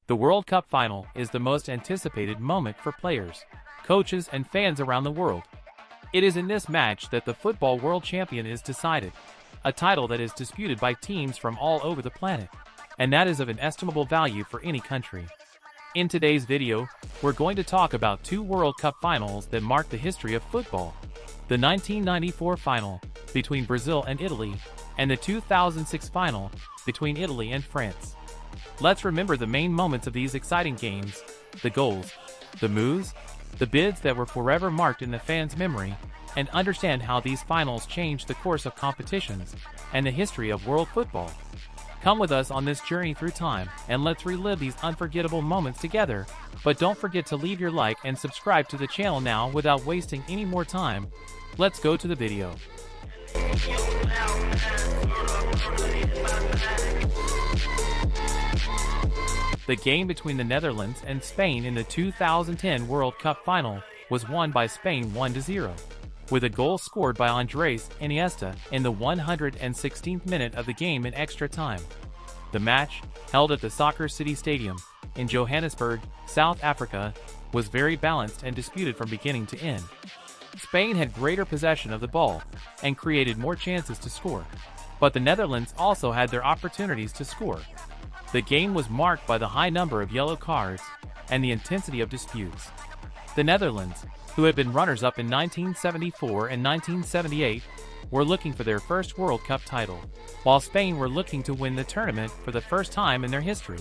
The World Cup final is the most anticipated moment for players, coaches, and fans around the world. It is in this match that the football world champion is decided, a title that is disputed by teams from all over the planet, and that is of inestimable value for any country. In today's video, we're going to talk about two World Cup finals that mark the history of football: the 1994 final between Brazil and Italy, and the 2006 final between Italy and France. Let's remember the main moments of these exciting games, the goals, the moves, the bids that were forever marked in the fans' memory, and understand how these finals changed the course of competitions and the history of world football. Come with us on this journey through time, and let's relive these unforgettable moments together. But don't forget to leave your like and subscribe to the channel now. Without wasting any more time, let's go to the video. The game between the Netherlands and Spain in the 2010 World Cup final was won by Spain 1-0, with a goal scored by Andres Iniesta in the 116th minute of the game in extra time. The match, held at the Soccer City Stadium in Johannesburg, South Africa, was very balanced and disputed from beginning to end. Spain had greater possession of the ball and created more chances to score, but the Netherlands also had their opportunities to score. The game was marked by the high number of yellow cards and the intensity of disputes. The Netherlands, who had been runners-up in 1974 and 1978, were looking for their first World Cup title, while Spain were looking to win the tournament for the first time in their history.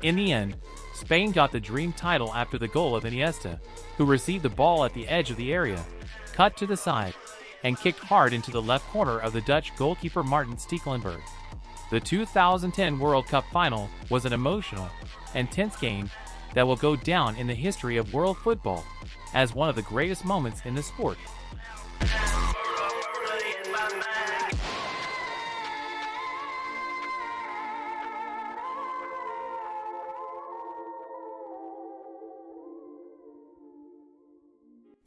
In the end, Spain got the dream title after the goal of Iniesta, who received the ball at the edge of the area, cut to the side, and kicked hard into the left corner of the Dutch goalkeeper Martin Stekelenburg. The 2010 World Cup final was an emotional and tense game that will go down in the history of world football as one of the greatest moments in the sport.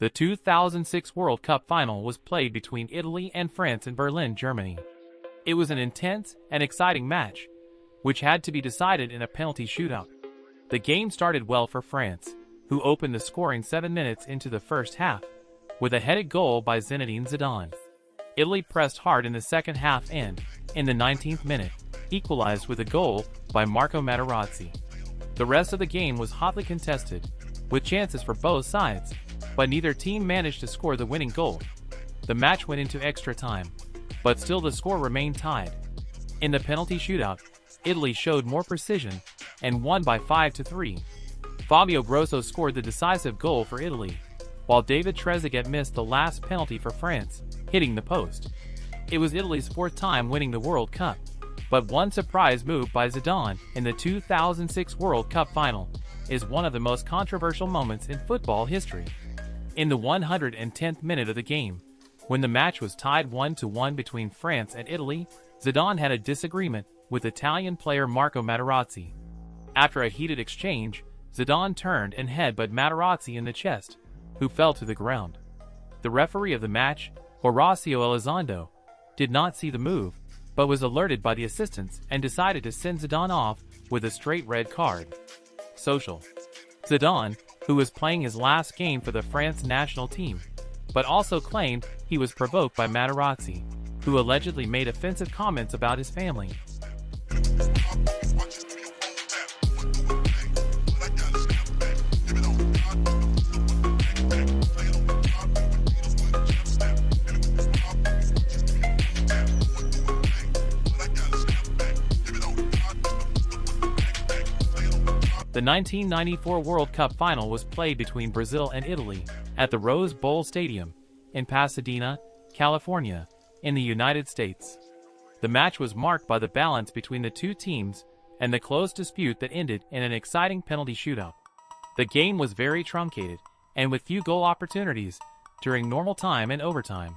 The 2006 World Cup final was played between Italy and France in Berlin, Germany. It was an intense and exciting match, which had to be decided in a penalty shootout. The game started well for France, who opened the scoring 7 minutes into the first half, with a headed goal by Zinedine Zidane. Italy pressed hard in the second half and, in the 19th minute, equalized with a goal by Marco Materazzi. The rest of the game was hotly contested, with chances for both sides, but neither team managed to score the winning goal. The match went into extra time, but still the score remained tied. In the penalty shootout, Italy showed more precision and won by 5-3. Fabio Grosso scored the decisive goal for Italy, while David Trezeguet missed the last penalty for France, hitting the post. It was Italy's fourth time winning the World Cup, but one surprise move by Zidane in the 2006 World Cup final is one of the most controversial moments in football history. In the 110th minute of the game, when the match was tied 1-1 between France and Italy, Zidane had a disagreement with Italian player Marco Materazzi. After a heated exchange, Zidane turned and headbutted Materazzi in the chest, who fell to the ground. The referee of the match, Horacio Elizondo, did not see the move, but was alerted by the assistants and decided to send Zidane off with a straight red card. Social. Zidane, who was playing his last game for the France national team, but also claimed he was provoked by Materazzi, who allegedly made offensive comments about his family. The 1994 World Cup final was played between Brazil and Italy at the Rose Bowl Stadium in Pasadena, California, in the United States. The match was marked by the balance between the two teams and the close dispute that ended in an exciting penalty shootout. The game was very truncated and with few goal opportunities during normal time and overtime.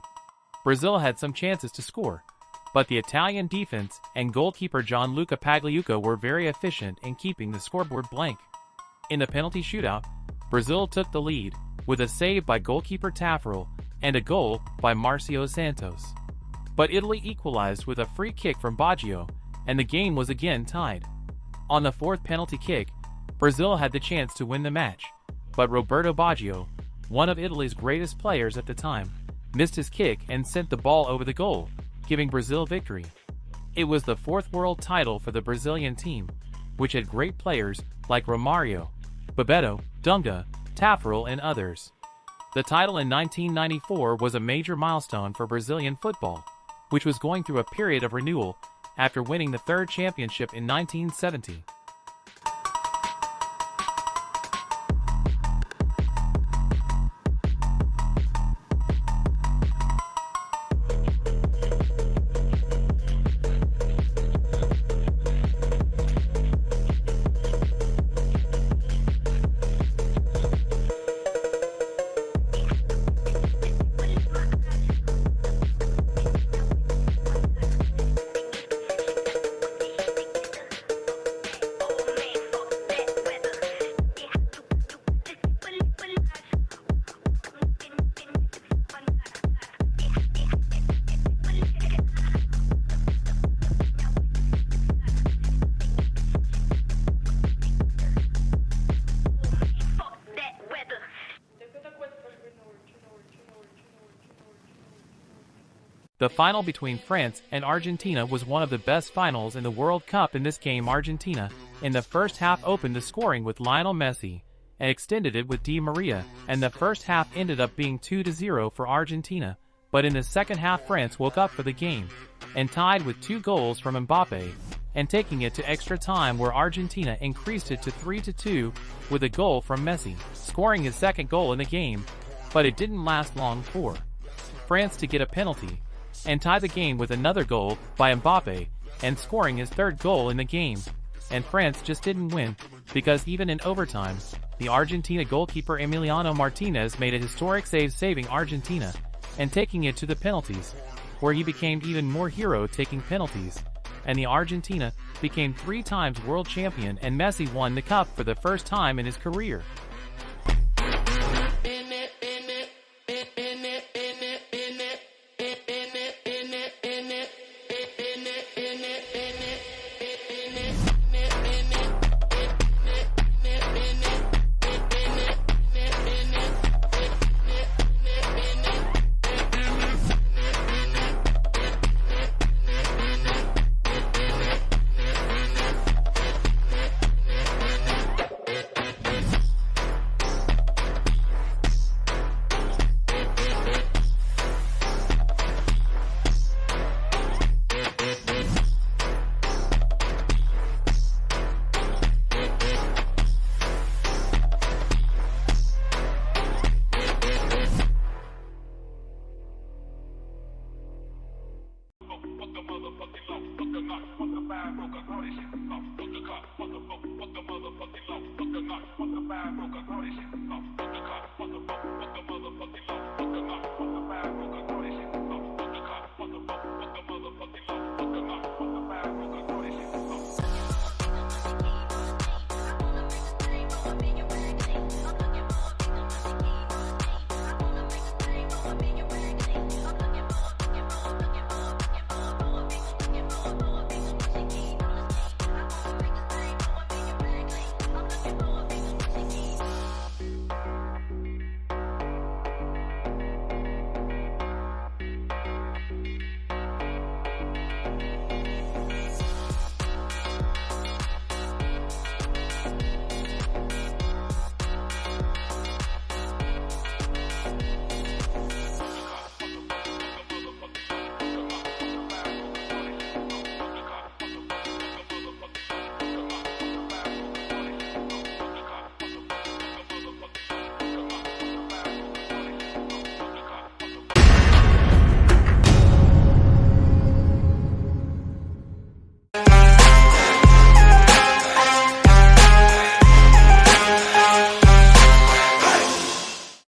Brazil had some chances to score, but the Italian defense and goalkeeper Gianluca Pagliuca were very efficient in keeping the scoreboard blank. In the penalty shootout, Brazil took the lead with a save by goalkeeper Taffarel and a goal by Marcio Santos. But Italy equalized with a free kick from Baggio, and the game was again tied. On the fourth penalty kick, Brazil had the chance to win the match, but Roberto Baggio, one of Italy's greatest players at the time, missed his kick and sent the ball over the goal, giving Brazil victory. It was the fourth world title for the Brazilian team, which had great players like Romario, Bebeto, Dunga, Taffarel and others. The title in 1994 was a major milestone for Brazilian football, which was going through a period of renewal after winning the third championship in 1970. The final between France and Argentina was one of the best finals in the World Cup. In this game, Argentina, in the first half, opened the scoring with Lionel Messi and extended it with Di Maria, and the first half ended up being 2-0 for Argentina. But in the second half, France woke up for the game and tied with 2 goals from Mbappe, and taking it to extra time where Argentina increased it to 3-2 with a goal from Messi, scoring his second goal in the game. But it didn't last long for France to get a penalty and tie the game with another goal by Mbappe and scoring his third goal in the game. And France just didn't win, because even in overtime, the Argentina goalkeeper Emiliano Martinez made a historic save, saving Argentina and taking it to the penalties, where he became even more hero taking penalties, and the Argentina became 3 times world champion, and Messi won the cup for the first time in his career.